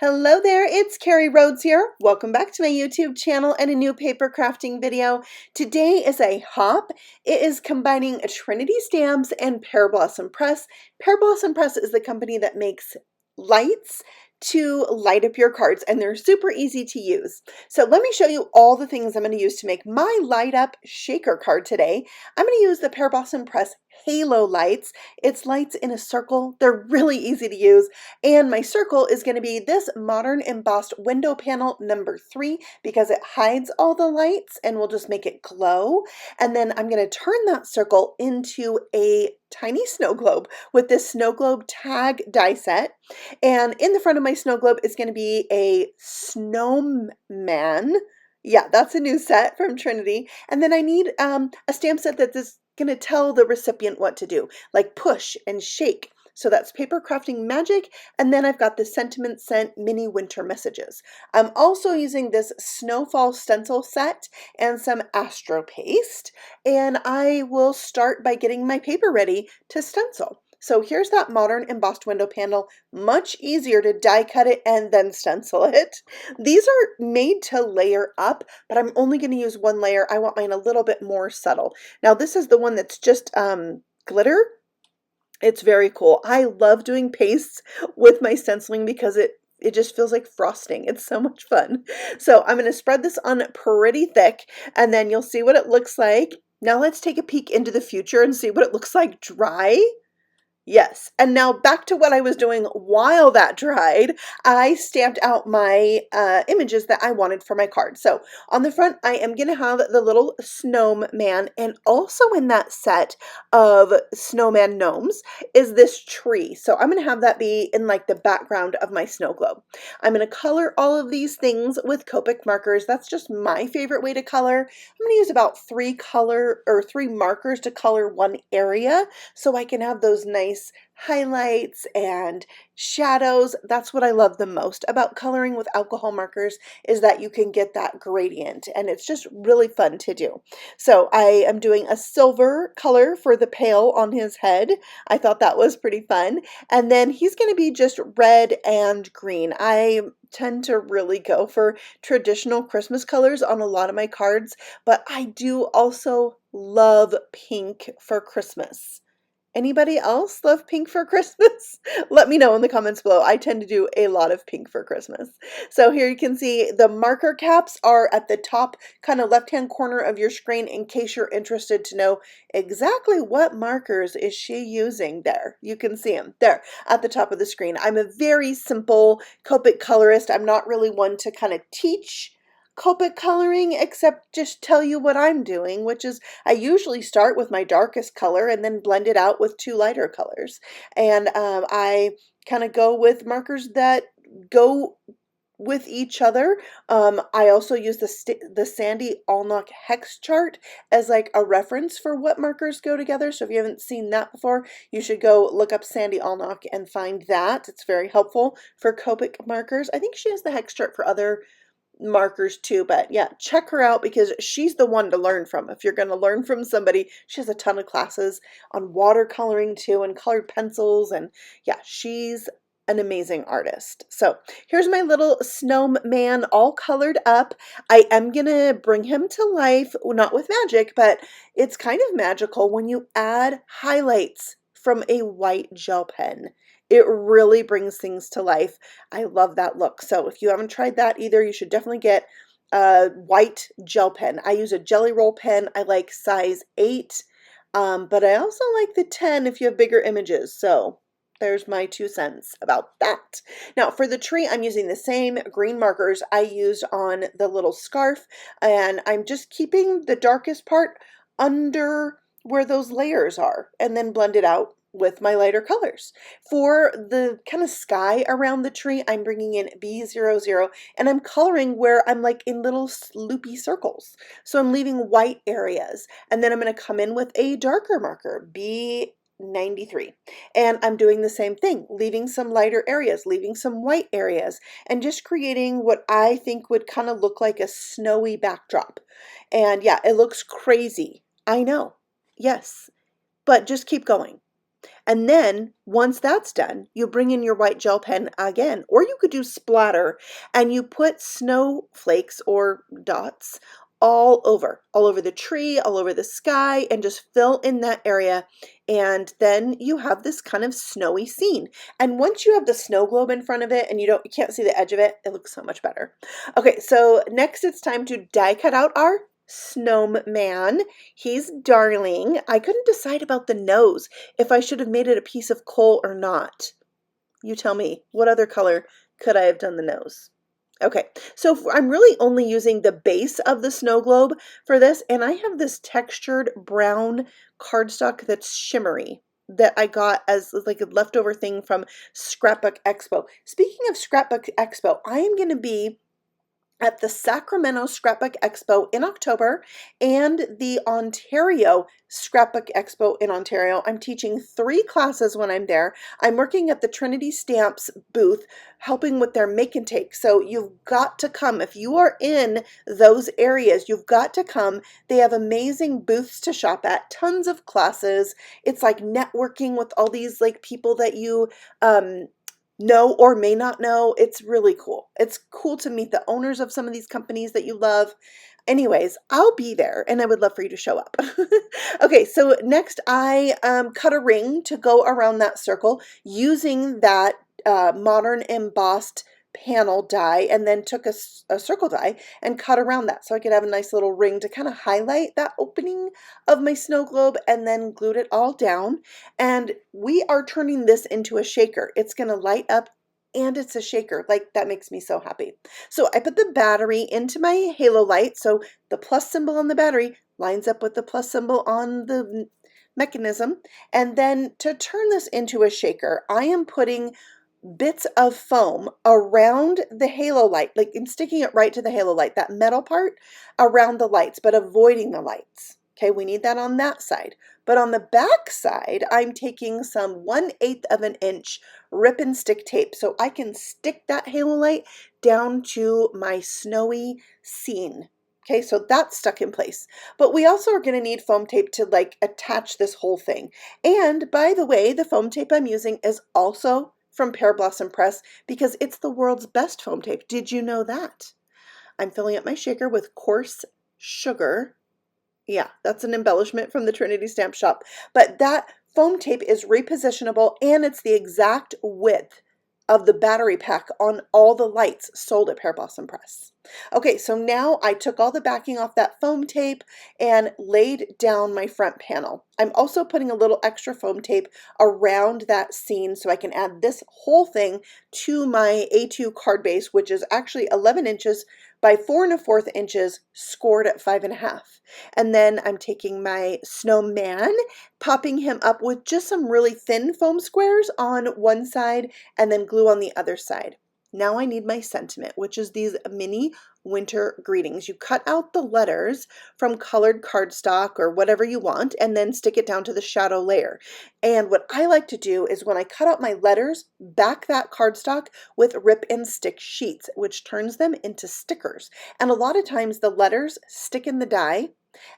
Hello there, it's Carrie Rhodes here. Welcome back to my YouTube channel and a new paper crafting video. Today is a hop. It is combining Trinity stamps and Pear Blossom Press. Pear Blossom Press is the company that makes lights to light up your cards, and they're super easy to use. So let me show you all the things I'm going to use to make my light up shaker card today. I'm going to use the Pear Blossom Press Halo lights. It's lights in a circle. They're really easy to use. And my circle is going to be this modern embossed window panel number 3 because it hides all the lights and will just make it glow. And then I'm going to turn that circle into a tiny snow globe with this snow globe tag die set. And in the front of my snow globe is going to be a snowman. Yeah, that's a new set from Trinity. And then I need a stamp set that is going to tell the recipient what to do, like push and shake. So that's Paper Crafting Magic, and then I've got the Sentiment Scent Mini Winter Messages. I'm also using this Snowfall stencil set and some Astro Paste, and I will start by getting my paper ready to stencil. So here's that modern embossed window panel, much easier to die cut it and then stencil it. These are made to layer up, but I'm only going to use one layer. I want mine a little bit more subtle. Now this is the one that's just glitter. It's very cool. I love doing pastes with my stenciling because it just feels like frosting. It's so much fun. So I'm going to spread this on pretty thick, and then you'll see what it looks like. Now let's take a peek into the future and see what it looks like dry. Yes, and now back to what I was doing while that dried. I stamped out my images that I wanted for my card. So on the front, I am going to have the little snowman, and also in that set of snowman gnomes is this tree. So I'm going to have that be in like the background of my snow globe. I'm going to color all of these things with Copic markers. That's just my favorite way to color. I'm going to use about 3 markers to color one area so I can have those nice highlights and shadows. That's what I love the most about coloring with alcohol markers, is that you can get that gradient, and it's just really fun to do. So I am doing a silver color for the pail on his head. I thought that was pretty fun. And then he's going to be just red and green. I tend to really go for traditional Christmas colors on a lot of my cards, but I do also love pink for Christmas. Anybody else love pink for Christmas? Let me know in the comments below. I tend to do a lot of pink for Christmas. So here you can see the marker caps are at the top kind of left-hand corner of your screen in case you're interested to know exactly what markers is she using there. You can see them there at the top of the screen. I'm a very simple Copic colorist. I'm not really one to kind of teach Copic coloring, except just tell you what I'm doing, which is I usually start with my darkest color and then blend it out with 2 lighter colors. And I kind of go with markers that go with each other. I also use the Sandy Allnock hex chart as like a reference for what markers go together. So if you haven't seen that before, you should go look up Sandy Allnock and find that. It's very helpful for Copic markers. I think she has the hex chart for other markers too, but yeah, check her out because she's the one to learn from. If you're going to learn from somebody, she has a ton of classes on watercoloring too and colored pencils, and yeah, she's an amazing artist. So here's my little snowman all colored up. I am gonna bring him to life, not with magic, but it's kind of magical when you add highlights from a white gel pen. It really brings things to life. I love that look. So if you haven't tried that either, you should definitely get a white gel pen. I use a Jelly Roll pen. I like size 8, but I also like the 10 if you have bigger images. So there's my 2 cents about that. Now for the tree, I'm using the same green markers I used on the little scarf, and I'm just keeping the darkest part under where those layers are and then blend it out with my lighter colors. For the kind of sky around the tree, I'm bringing in B00 and I'm coloring where I'm like in little loopy circles. So I'm leaving white areas, and then I'm going to come in with a darker marker, B93, and I'm doing the same thing, leaving some lighter areas, leaving some white areas, and just creating what I think would kind of look like a snowy backdrop. And yeah, it looks crazy. I know. Yes, but just keep going. And then once that's done, you bring in your white gel pen again, or you could do splatter, and you put snowflakes or dots all over the tree, all over the sky, and just fill in that area. And then you have this kind of snowy scene. And once you have the snow globe in front of it and you can't see the edge of it, it looks so much better. Okay, so next it's time to die cut out our snowman. He's darling. I couldn't decide about the nose, if I should have made it a piece of coal or not. You tell me, what other color could I have done the nose? Okay, so I'm really only using the base of the snow globe for this, and I have this textured brown cardstock that's shimmery that I got as like a leftover thing from Scrapbook Expo. Speaking of Scrapbook Expo, I am going to be at the Sacramento Scrapbook Expo in October and the Ontario Scrapbook Expo in Ontario. I'm teaching 3 classes when I'm there. I'm working at the Trinity Stamps booth, helping with their make and take. So you've got to come. If you are in those areas, you've got to come. They have amazing booths to shop at, tons of classes. It's like networking with all these like people that you know or may not know. It's really cool. It's cool to meet the owners of some of these companies that you love. Anyways, I'll be there and I would love for you to show up. Okay, so next I cut a ring to go around that circle using that modern embossed panel die, and then took a circle die and cut around that so I could have a nice little ring to kind of highlight that opening of my snow globe, and then glued it all down. And we are turning this into a shaker. It's going to light up and it's a shaker. Like, that makes me so happy. So I put the battery into my halo light, so the plus symbol on the battery lines up with the plus symbol on the mechanism. And then to turn this into a shaker, I am putting bits of foam around the halo light, like I'm sticking it right to the halo light, that metal part around the lights, but avoiding the lights. Okay, we need that on that side. But on the back side, I'm taking some 1/8 of an inch rip and stick tape so I can stick that halo light down to my snowy scene. Okay, so that's stuck in place. But we also are going to need foam tape to like attach this whole thing. And by the way, the foam tape I'm using is also from Pear Blossom Press because it's the world's best foam tape. Did you know that? I'm filling up my shaker with coarse sugar. Yeah, that's an embellishment from the Trinity Stamp Shop. But that foam tape is repositionable and it's the exact width of the battery pack on all the lights sold at Pear Blossom Press. Okay, so now I took all the backing off that foam tape and laid down my front panel. I'm also putting a little extra foam tape around that scene so I can add this whole thing to my A2 card base, which is actually 11 inches by 4 1/4 inches, scored at 5.5. And then I'm taking my snowman, popping him up with just some really thin foam squares on one side and then glue on the other side. Now I need my sentiment, which is these mini winter greetings. You cut out the letters from colored cardstock or whatever you want, and then stick it down to the shadow layer. And what I like to do is when I cut out my letters, back that cardstock with rip and stick sheets, which turns them into stickers. And a lot of times the letters stick in the die,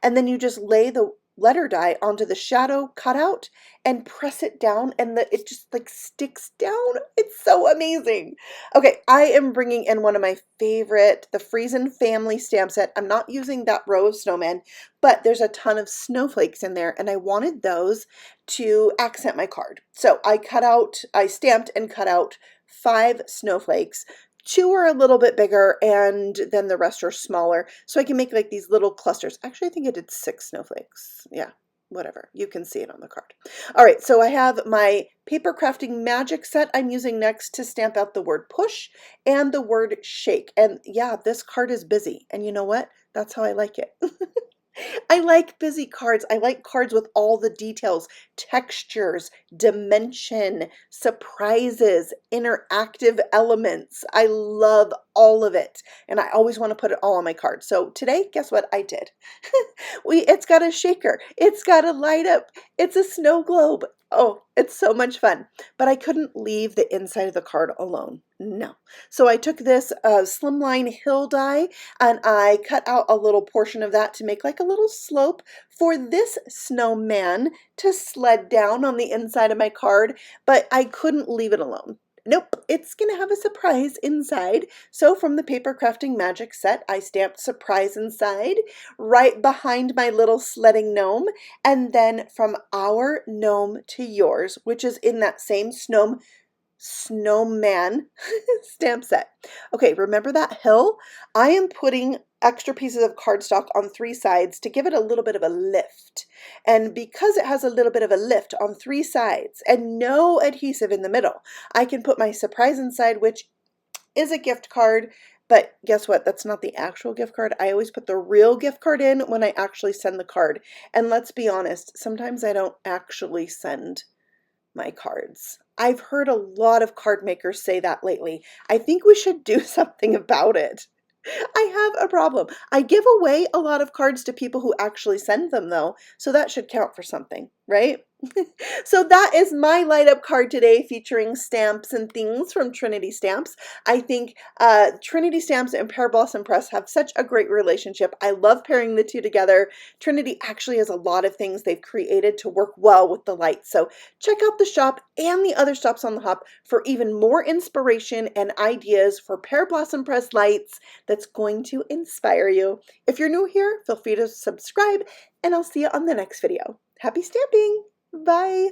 and then you just lay the letter die onto the shadow cutout and press it down, and it just like sticks down. It's so amazing. Okay, I am bringing in one of my favorite, the Friesen Family stamp set. I'm not using that row of snowmen, but there's a ton of snowflakes in there, and I wanted those to accent my card. So I stamped and cut out 5 snowflakes. 2 are a little bit bigger, and then the rest are smaller. So I can make like these little clusters. Actually, I think I did 6 snowflakes. Yeah, whatever. You can see it on the card. All right, so I have my paper crafting magic set I'm using next to stamp out the word push and the word shake. And yeah, this card is busy. And you know what? That's how I like it. I like busy cards. I like cards with all the details, textures, dimension, surprises, interactive elements. I love all of it, and I always want to put it all on my card. So today, guess what I did? It's got a shaker. It's got a light up. It's a snow globe. Oh, it's so much fun. But I couldn't leave the inside of the card alone. No. So I took this slimline hill die and I cut out a little portion of that to make like a little slope for this snowman to sled down on the inside of my card, but I couldn't leave it alone. Nope, it's going to have a surprise inside. So from the Paper Crafting Magic set, I stamped surprise inside right behind my little sledding gnome. And then from our gnome to yours, which is in that same snowman stamp set. Okay, remember that hill? I am putting extra pieces of cardstock on 3 sides to give it a little bit of a lift. And because it has a little bit of a lift on 3 sides and no adhesive in the middle, I can put my surprise inside, which is a gift card. But guess what? That's not the actual gift card. I always put the real gift card in when I actually send the card. And let's be honest, sometimes I don't actually send my cards. I've heard a lot of card makers say that lately. I think we should do something about it. I have a problem. I give away a lot of cards to people who actually send them though, so that should count for something, right? So that is my light up card today featuring stamps and things from Trinity Stamps. I think Trinity Stamps and Pear Blossom Press have such a great relationship. I love pairing the two together. Trinity actually has a lot of things they've created to work well with the lights. So check out the shop and the other stops on the hop for even more inspiration and ideas for Pear Blossom Press lights that's going to inspire you. If you're new here, feel free to subscribe and I'll see you on the next video. Happy stamping! Bye!